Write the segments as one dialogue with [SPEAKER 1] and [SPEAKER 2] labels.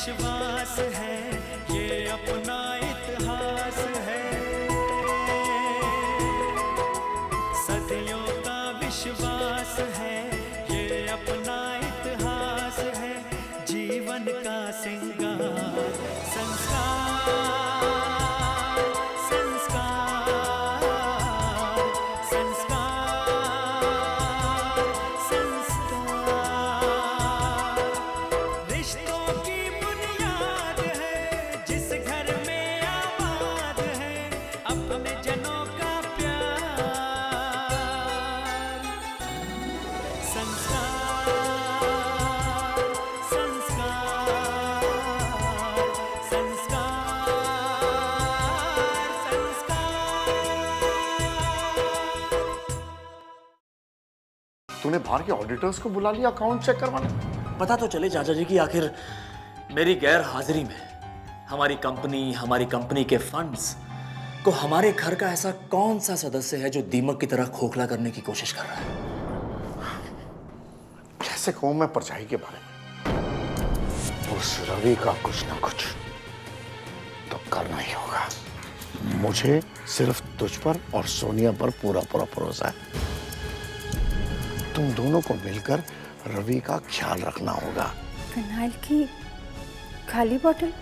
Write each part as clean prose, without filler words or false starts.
[SPEAKER 1] विश्वास है, ये अपना इतिहास है। सदियों का विश्वास है, ये अपना इतिहास है। जीवन का सिंगार संस्कार, संस्कार, संस्कार, संस्कार। रिश्तों की बुनियाद है, जिस घर में आबाद है अपने जनों का प्यार। संस्कार, संस्कार, संस्कार, संस्कार।
[SPEAKER 2] तूने बाहर के ऑडिटर्स को बुला लिया अकाउंट चेक करवाने?
[SPEAKER 3] पता तो चले चाचा जी कि आखिर मेरी गैर हाजिरी में हमारी कंपनी के फंड्स को हमारे घर का ऐसा कौन सा सदस्य है जो दीमक की तरह खोखला करने की कोशिश कर रहा है।
[SPEAKER 2] कैसे कहूं मैं परछाई के बारे में? उस रवि का कुछ ना कुछ तो करना ही होगा। मुझे सिर्फ तुझ पर और सोनिया पर पूरा पूरा भरोसा है। तुम दोनों को मिलकर रवि का ख्याल रखना होगा।
[SPEAKER 4] फिनाइल की खाली बोतल?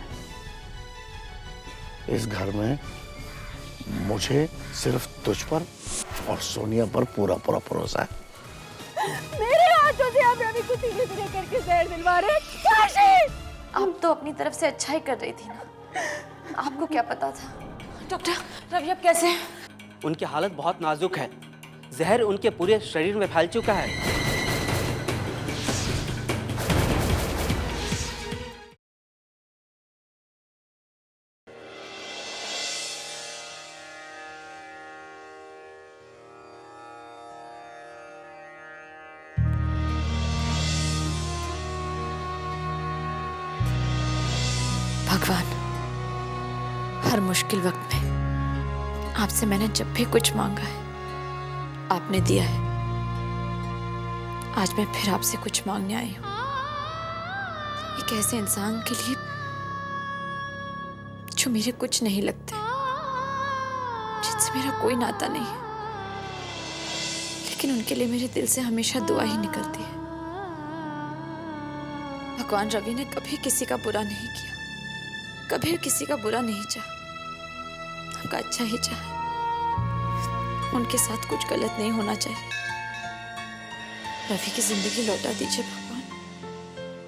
[SPEAKER 2] इस घर में मुझे सिर्फ तुझ पर और सोनिया पर पूरा पूरा भरोसा है।
[SPEAKER 4] मेरे हाथों से आप रवि को धीरे धीरे करके जहर दिलवा रहे हैं। काशी!
[SPEAKER 5] आप तो अपनी तरफ से अच्छा ही कर रही थी ना, आपको क्या पता था? डॉक्टर रवि अब कैसे हैं?
[SPEAKER 6] उनकी हालत बहुत नाजुक है, जहर उनके पूरे शरीर में फैल चुका है।
[SPEAKER 5] भगवान, हर मुश्किल वक्त में आपसे मैंने जब भी कुछ मांगा है आपने दिया है। आज मैं फिर आपसे कुछ मांगने आई हूं। एक ऐसे इंसान के लिए जो मेरे कुछ नहीं लगते, जिनसे मेरा कोई नाता नहीं है, लेकिन उनके लिए मेरे दिल से हमेशा दुआ ही निकलती है। भगवान, रवि ने कभी किसी का बुरा नहीं किया, कभी किसी का बुरा नहीं चाहा, उनका अच्छा ही चाहा। उनके साथ कुछ गलत नहीं होना चाहिए। रवि की जिंदगी लौटा दीजिए भगवान,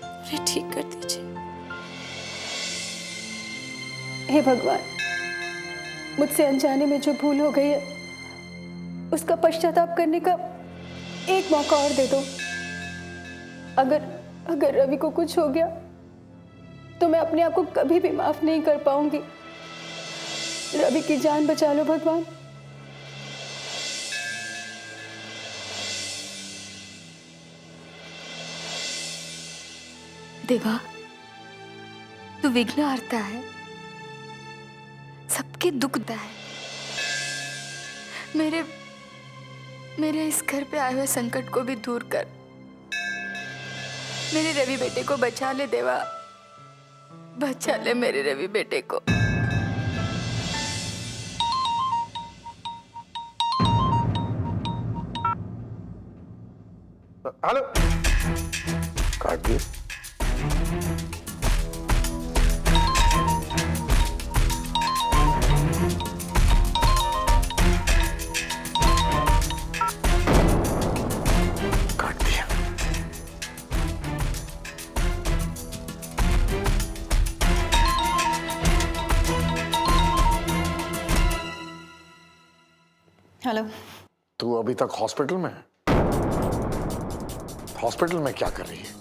[SPEAKER 5] उन्हें ठीक कर दीजिए।
[SPEAKER 4] हे भगवान, मुझसे अनजाने में जो भूल हो गई है उसका पश्चाताप करने का एक मौका और दे दो। अगर रवि को कुछ हो गया तो मैं अपने आप को कभी भी माफ नहीं कर पाऊंगी। रवि की जान बचा लो भगवान।
[SPEAKER 7] देवा, तू विघ्न हरता है, सबके दुख दा है। मेरे इस घर पे आए हुए संकट को भी दूर कर। मेरे रवि बेटे को बचा ले देवा, बचा ले मेरे रवि बेटे को।
[SPEAKER 2] हेलो, काट दिए। काट दिया।
[SPEAKER 4] हेलो।
[SPEAKER 2] तू अभी तक हॉस्पिटल में है? हॉस्पिटल में क्या कर रही है?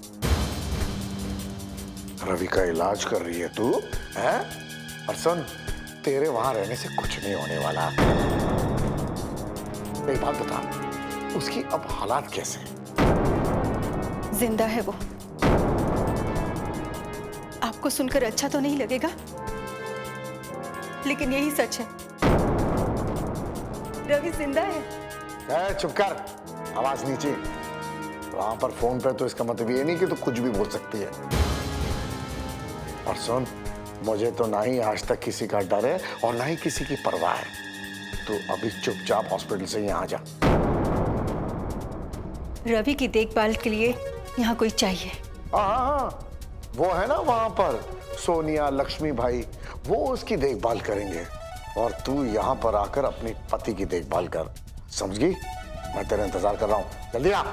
[SPEAKER 2] रवि का इलाज कर रही है तू, है? और सुन, तेरे वहां रहने से कुछ नहीं होने वाला। एक बात बता, उसकी अब हालात कैसे हैं?
[SPEAKER 4] जिंदा है वो। आपको सुनकर अच्छा तो नहीं लगेगा, लेकिन यही सच है। रवि जिंदा है।
[SPEAKER 2] चुप कर, आवाज नीचे। वहां पर फोन पे तो इसका मतलब ये नहीं कि तू कुछ भी बोल सकती है। और सुन, मुझे तो ना ही आज तक किसी का डर है और ना ही किसी की परवाह है। तो अभी चुपचाप हॉस्पिटल से यहाँ जा।
[SPEAKER 4] रवि की देखभाल के लिए यहाँ कोई चाहिए।
[SPEAKER 2] हाँ, वो है ना वहां पर सोनिया, लक्ष्मी भाई, वो उसकी देखभाल करेंगे और तू यहाँ पर आकर अपनी पति की देखभाल कर, समझ गई? मैं तेरा इंतजार कर रहा हूँ, जल्दी आ।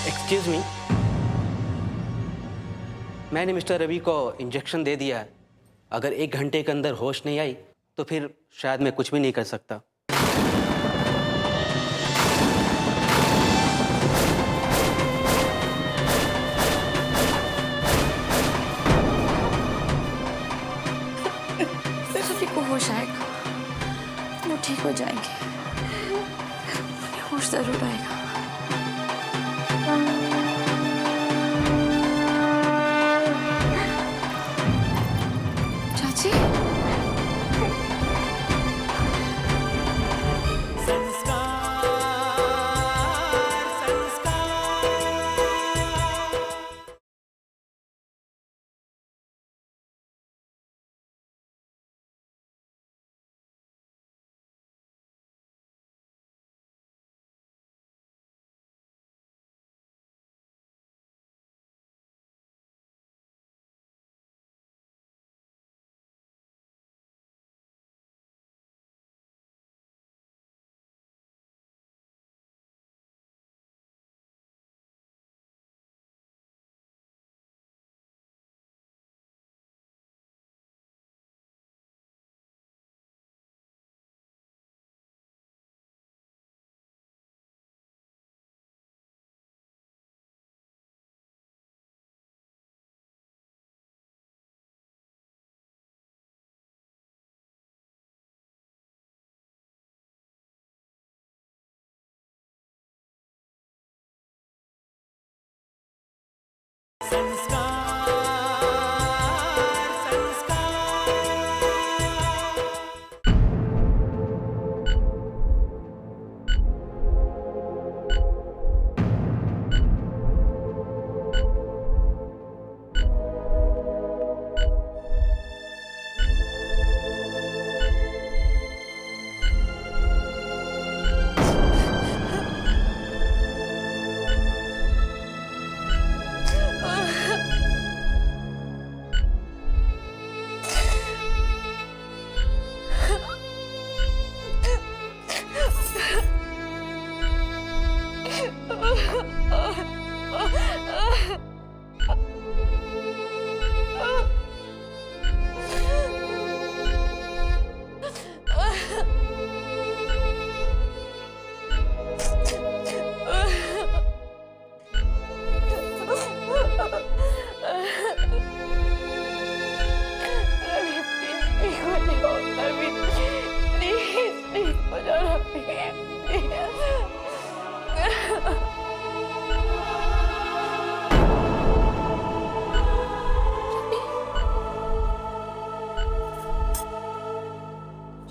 [SPEAKER 6] एक्सक्यूज मी, मैंने मिस्टर रवि को इंजेक्शन दे दिया है। अगर 1 घंटे के अंदर होश नहीं आई तो फिर शायद मैं कुछ भी नहीं कर सकता।
[SPEAKER 5] रवि को होश आएगा, वो ठीक हो जाएंगे, होश जरूर आएगा। चाची,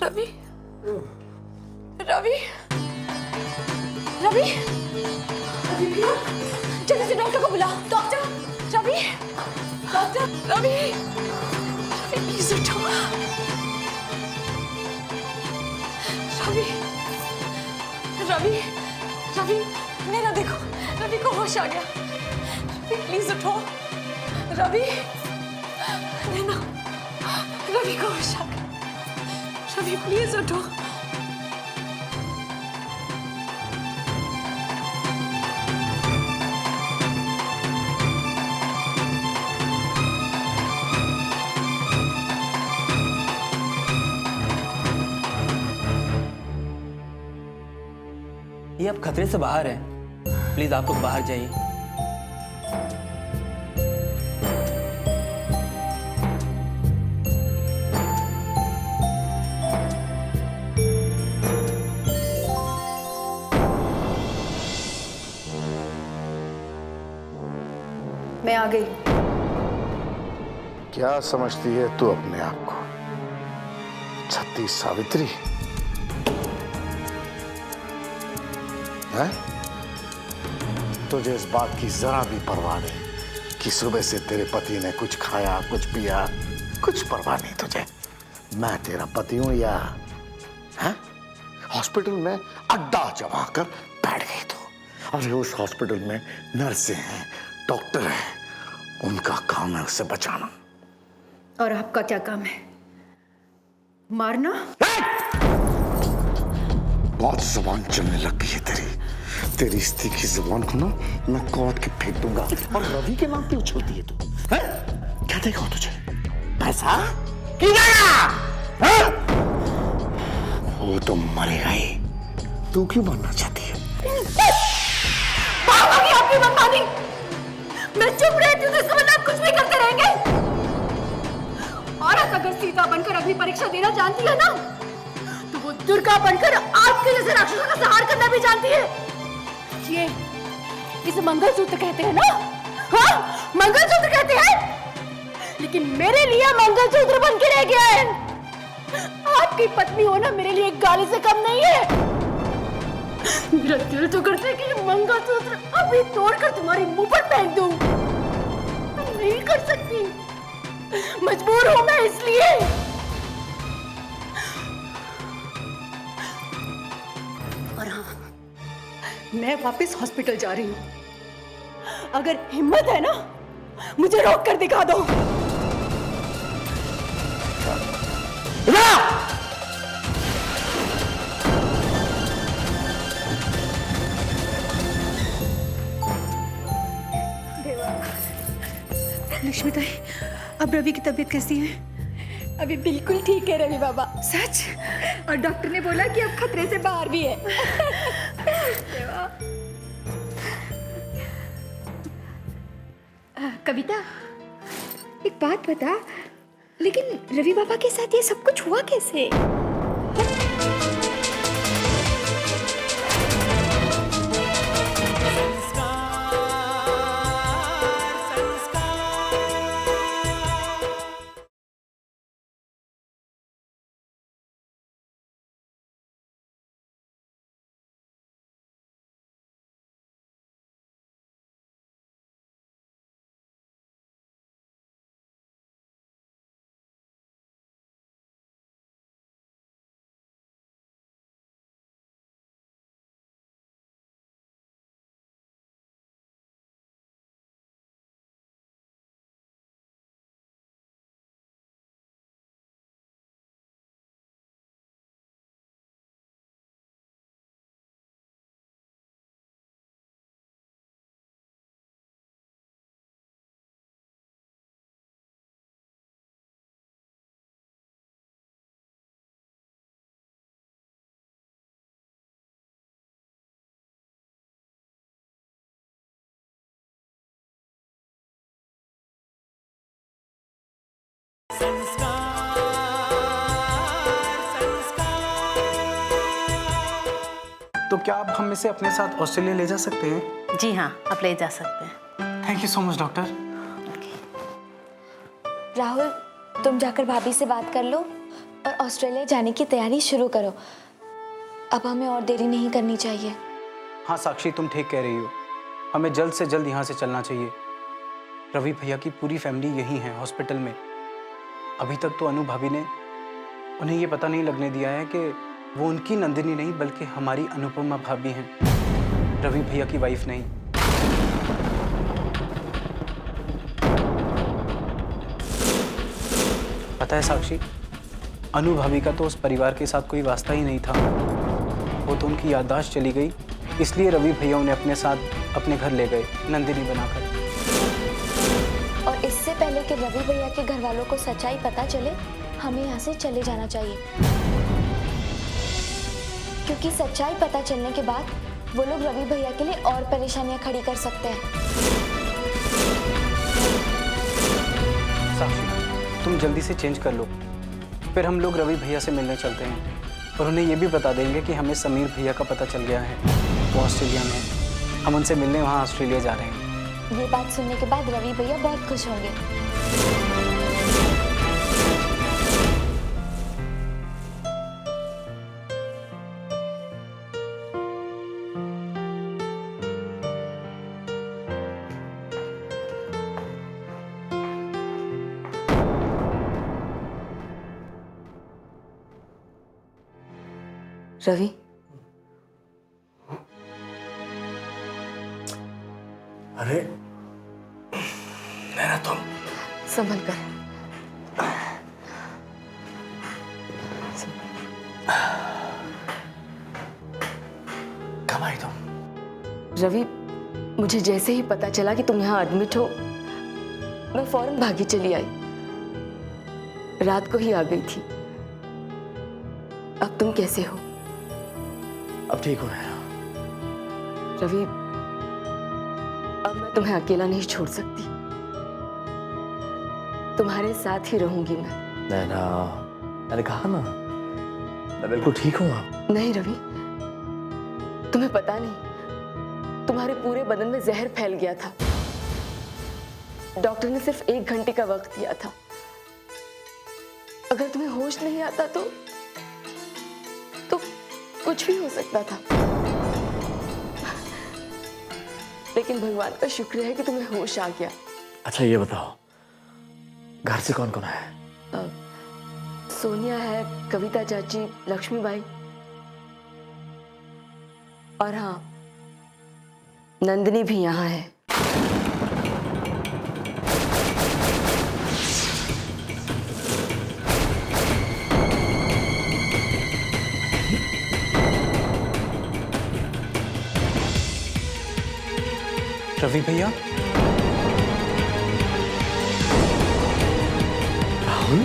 [SPEAKER 5] रवि, रवि, रवि, रवि भैया, जल्दी से डॉक्टर को बुलाओ। Doctor, Ravi, doctor, Ravi, Ravi please उठो। रवि, रवि, रवि, मेरा देखो, रवि को होश आ गया। रवि प्लीज उठो। रवि, नैना, रवि को होश आ गया। रवि प्लीज उठो।
[SPEAKER 6] ये अब खतरे से बाहर है, प्लीज आप लोग बाहर जाइए।
[SPEAKER 4] मैं आ गई।
[SPEAKER 2] क्या समझती है तू अपने आप को? छत्ती सावित्री है? तुझे इस बात की जरा भी परवाह नहीं कि सुबह से तेरे पति ने कुछ खाया, कुछ पिया, कुछ परवाह नहीं तुझे। मैं तेरा पति हूं या है? हॉस्पिटल में अड्डा जमा कर बैठ गई तो। अरे उस हॉस्पिटल में नर्सें हैं, डॉक्टर हैं, उनका काम है उसे बचाना।
[SPEAKER 4] और आपका क्या काम है? मारना?
[SPEAKER 2] बहुत जुबान चलने लग गई है तेरी इस तीखी जुबान को ना मैं कौद के फेंक दूंगा। और रवि के नाम पे उछलती है तू, हैं? क्या देगा तुझे? पैसा? की देगा? वो तो मरेगा ही। तू क्यों मरना चाहती है?
[SPEAKER 4] आपकी मनमानी। मैं चुप रहती हूँ तो इसका मतलब आप कुछ भी करते रहेंगे। औरत अगर सीता बनकर अग्नि परीक्षा देना जानती है ना, तो वो दुर्गा बनकर आपके जैसे राक्षसों का संहार करना भी जानती है। ये इसे मंगलसूत्र कहते हैं ना? हाँ, मंगलसूत्र कहते हैं। लेकिन मेरे लिए मंगलसूत्र बन के रह गया है। आपकी पत्नी होना मेरे लिए गाली से कम नहीं है। मेरा दिल तो करता है कि ये मंगलसूत्र अभी तोड़कर तुम्हारे मुंह पर फेंक दूं। नहीं कर सकती, मजबूर हूं मैं इसलिए। और हाँ, मैं वापस हॉस्पिटल जा रही हूं। अगर हिम्मत है ना, मुझे रोक कर दिखा दो।
[SPEAKER 8] लक्ष्मीताई, अब रवि की तबीयत कैसी है?
[SPEAKER 4] अभी बिल्कुल ठीक है रवि बाबा।
[SPEAKER 8] सच?
[SPEAKER 4] और डॉक्टर ने बोला कि अब खतरे से बाहर भी है।
[SPEAKER 8] कविता, एक बात बता, लेकिन रवि बाबा के साथ ये सब कुछ हुआ कैसे?
[SPEAKER 9] तो क्या आप हम इसे अपने साथ ऑस्ट्रेलिया ले जा सकते हैं?
[SPEAKER 10] जी हाँ, आप ले जा सकते हैं।
[SPEAKER 9] Thank you so much doctor.
[SPEAKER 5] Rahul, तुम जाकर भाभी से बात कर लो और ऑस्ट्रेलिया जाने की तैयारी शुरू करो। अब हमें और देरी नहीं करनी चाहिए।
[SPEAKER 9] हाँ साक्षी, तुम ठीक कह रही हो। हमें जल्द से जल्द यहाँ से चलना चाहिए। रवि भैया की पूरी फैमिली यहीं है हॉस्पिटल में। अभी तक तो अनु भाभी ने उन्हें ये पता नहीं लगने दिया है कि वो उनकी नंदिनी नहीं बल्कि हमारी अनुपमा भाभी हैं, रवि भैया की वाइफ नहीं। पता है साक्षी, अनु भाभी का तो उस परिवार के साथ कोई वास्ता ही नहीं था। वो तो उनकी याददाश्त चली गई, इसलिए रवि भैया उन्हें अपने साथ अपने घर ले गए नंदिनी बनाकर।
[SPEAKER 5] और इससे पहले कि रवि भैया के घर वालों को सच्चाई पता चले, हमें यहाँ से चले जाना चाहिए, क्योंकि सच्चाई पता चलने के बाद वो लोग रवि भैया के लिए और परेशानियां खड़ी कर सकते हैं।
[SPEAKER 9] साक्षी, तुम जल्दी से चेंज कर लो, फिर हम लोग रवि भैया से मिलने चलते हैं और उन्हें ये भी बता देंगे कि हमें समीर भैया का पता चल गया है, वो ऑस्ट्रेलिया में है। हम उनसे मिलने वहाँ ऑस्ट्रेलिया जा रहे हैं।
[SPEAKER 5] ये बात सुनने के बाद रवि भैया बहुत खुश होंगे।
[SPEAKER 11] रवि,
[SPEAKER 3] अरे नैना तुम
[SPEAKER 11] संभल कर।
[SPEAKER 3] कब आई तुम?
[SPEAKER 11] रवि, मुझे जैसे ही पता चला कि तुम यहाँ एडमिट हो, मैं फौरन भागी चली आई। रात को ही आ गई थी। अब तुम कैसे हो?
[SPEAKER 3] अब ठीक हो नैना।
[SPEAKER 11] रवि, अब मैं तुम्हें अकेला नहीं छोड़ सकती। तुम्हारे साथ ही रहूंगी मैं।
[SPEAKER 3] नैना, मैंने कहा ना, मैं बिल्कुल ठीक हूँ अब।
[SPEAKER 11] नहीं रवि, तुम्हें पता नहीं, तुम्हारे पूरे बदन में जहर फैल गया था। डॉक्टर ने सिर्फ 1 घंटे का वक्त दिया था। अगर तुम्हें होश नहीं आता तो कुछ भी हो सकता था। लेकिन भगवान का शुक्र है कि तुम्हें होश आ गया।
[SPEAKER 3] अच्छा ये बताओ, घर से कौन कौन है?
[SPEAKER 11] सोनिया है, कविता चाची, लक्ष्मी बाई, और हाँ, नंदिनी भी यहाँ है।
[SPEAKER 9] रवि भैया,
[SPEAKER 3] राहुल,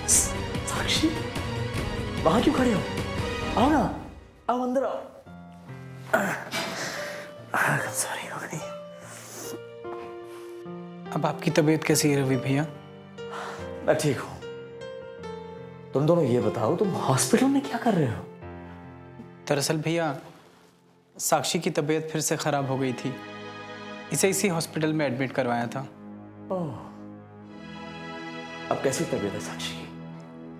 [SPEAKER 3] साक्षी, वहां क्यों खड़े हो? आओ ना, आओ अंदर आओ। सॉरी हो गई।
[SPEAKER 9] अब आपकी तबीयत कैसी है रवि भैया?
[SPEAKER 3] मैं ठीक हूँ। तुम दोनों ये बताओ, तुम हॉस्पिटल में क्या कर रहे हो?
[SPEAKER 9] दरअसल भैया, साक्षी की तबीयत फिर से खराब हो गई थी। इसे इसी हॉस्पिटल में एडमिट करवाया था।
[SPEAKER 3] ओह, अब कैसी तबीयत है साक्षी की?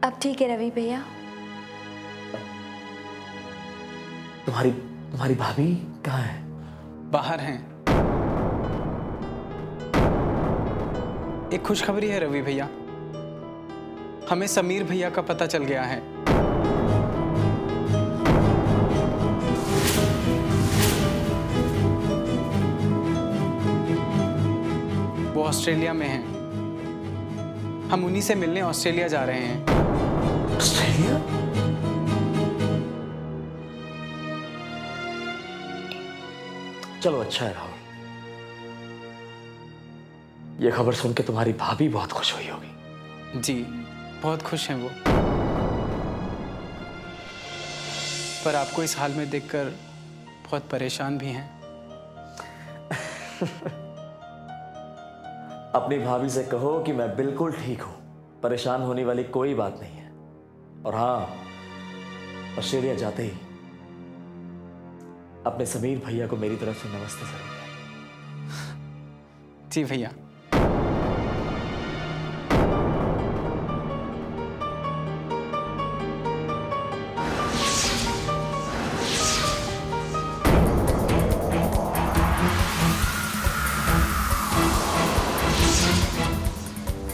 [SPEAKER 8] अब ठीक है रवि भैया।
[SPEAKER 3] तुम्हारी भाभी कहाँ है?
[SPEAKER 9] बाहर हैं। एक खुशखबरी है रवि भैया, हमें समीर भैया का पता चल गया है। वो ऑस्ट्रेलिया में हैं। हम उन्हीं से मिलने ऑस्ट्रेलिया जा रहे हैं।
[SPEAKER 3] ऑस्ट्रेलिया? चलो अच्छा है राहुल, ये खबर सुन के तुम्हारी भाभी बहुत खुश हुई होगी।
[SPEAKER 9] जी, बहुत खुश हैं वो। पर आपको इस हाल में देखकर बहुत परेशान भी हैं।
[SPEAKER 3] अपनी भाभी से कहो कि मैं बिल्कुल ठीक हूं, परेशान होने वाली कोई बात नहीं है। और हाँ, ऑस्ट्रेलिया जाते ही अपने समीर भैया को मेरी तरफ से नमस्ते जरूर कहना।
[SPEAKER 9] जी भैया।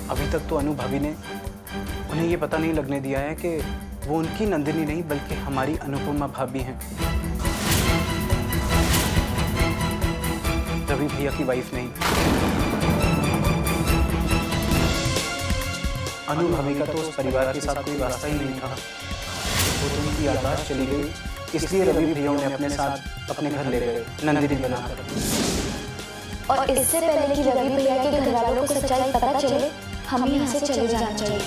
[SPEAKER 9] अभी तक तो अनु भाभी ने उन्हें ये पता नहीं लगने दिया है कि वो उनकी नंदिनी नहीं बल्कि हमारी अनुपमा भाभी हैं, रवि भैया की वाइफ नहीं। अनु भाभी का तो उस परिवार के साथ कोई वास्ता ही नहीं था। वो तो उनकी याददाश्त चली गई, इसलिए रवि भैया उन्हें अपने साथ अपने घर ले गए नंदिनी बनाकर।
[SPEAKER 8] और इससे पहले कि रवि भैया के घर वालों को सच्चाई पता चले, हमें यहाँ से चले जाना चाहिए।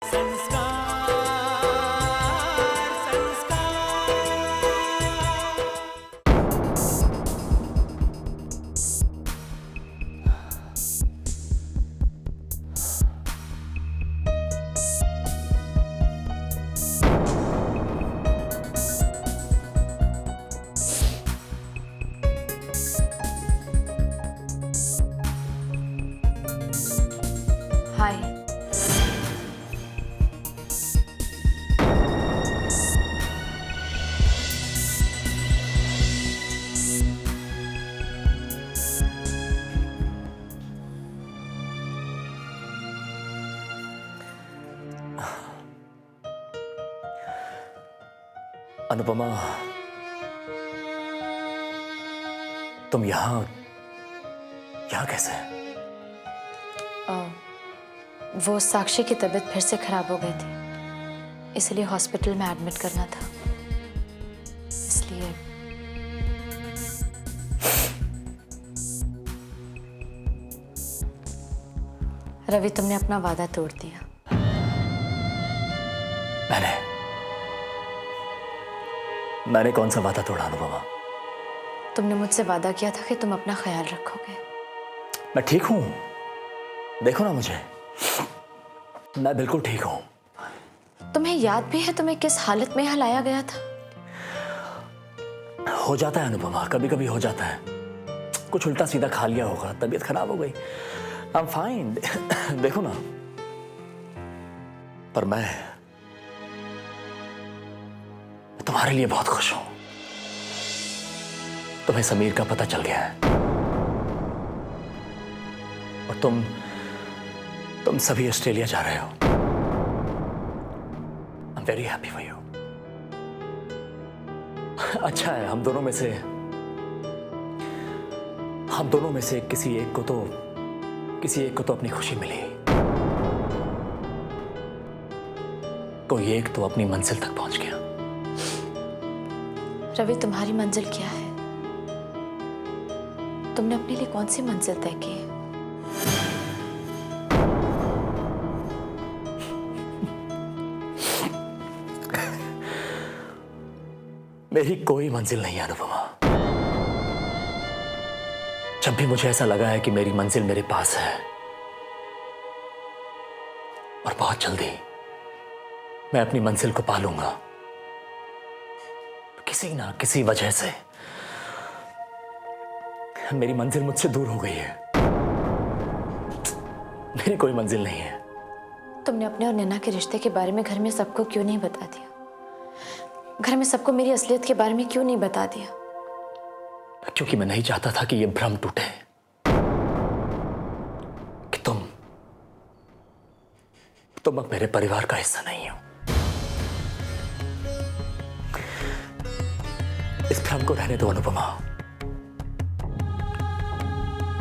[SPEAKER 1] संस्कार
[SPEAKER 7] हाय।
[SPEAKER 3] अनुपमा, तुम यहाँ कैसे?
[SPEAKER 7] वो साक्षी की तबीयत फिर से खराब हो गई थी, इसलिए हॉस्पिटल में एडमिट करना था। इसलिए रवि, तुमने अपना वादा तोड़ दिया।
[SPEAKER 3] मैंने कौन सा वादा तोड़ा अनुपमा?
[SPEAKER 7] तुमने मुझसे वादा किया था कि तुम अपना ख्याल रखोगे।
[SPEAKER 3] मैं ठीक हूं, देखो ना मुझे, मैं बिल्कुल ठीक हूं।
[SPEAKER 7] तुम्हें याद भी है तुम्हें किस हालत में यहाँ लाया गया था?
[SPEAKER 3] हो जाता है अनुपमा, कभी कभी हो जाता है। कुछ उल्टा सीधा खा लिया होगा, तबीयत खराब हो गई। I am fine. देखो ना, पर मैं तुम्हारे लिए बहुत खुश हूं। तुम्हें समीर का पता चल गया है और तुम सभी ऑस्ट्रेलिया जा रहे हो। I am very happy for you. अच्छा है, हम दोनों में से किसी एक को तो अपनी खुशी मिली। कोई एक तो अपनी मंजिल तक पहुंच गया।
[SPEAKER 7] रवि, तुम्हारी मंजिल क्या है? तुमने अपने लिए कौन सी मंजिल तय की है?
[SPEAKER 3] मेरी कोई मंजिल नहीं है अनुपमा। जब भी मुझे ऐसा लगा है कि मेरी मंजिल मेरे पास है और बहुत जल्दी मैं अपनी मंजिल को पा लूंगा, किसी ना किसी वजह से मेरी मंजिल मुझसे दूर हो गई है। मेरी कोई मंजिल नहीं है।
[SPEAKER 7] तुमने अपने और नैना के रिश्ते के बारे में घर में सबको क्यों नहीं बता दिया? घर में सबको मेरी असलियत के बारे में क्यों नहीं बता दिया?
[SPEAKER 3] क्योंकि मैं नहीं चाहता था कि यह भ्रम टूटे कि तुम अब मेरे परिवार का हिस्सा नहीं हो। इस भ्रम को रहने दो अनुपमा।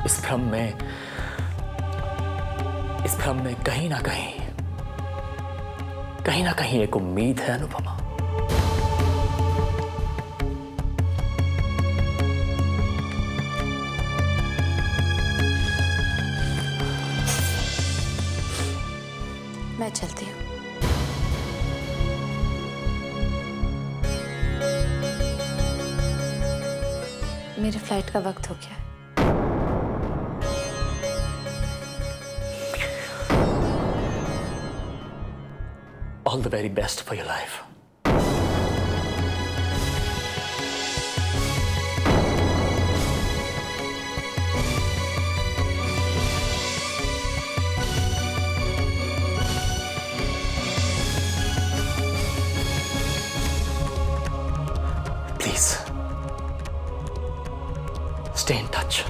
[SPEAKER 3] इस भ्रम में कहीं ना कहीं एक उम्मीद है अनुपमा।
[SPEAKER 7] मैं चलती हूँ। मेरे फ्लाइट का वक्त हो गया है।
[SPEAKER 3] All the very best for your life. Please, stay in touch.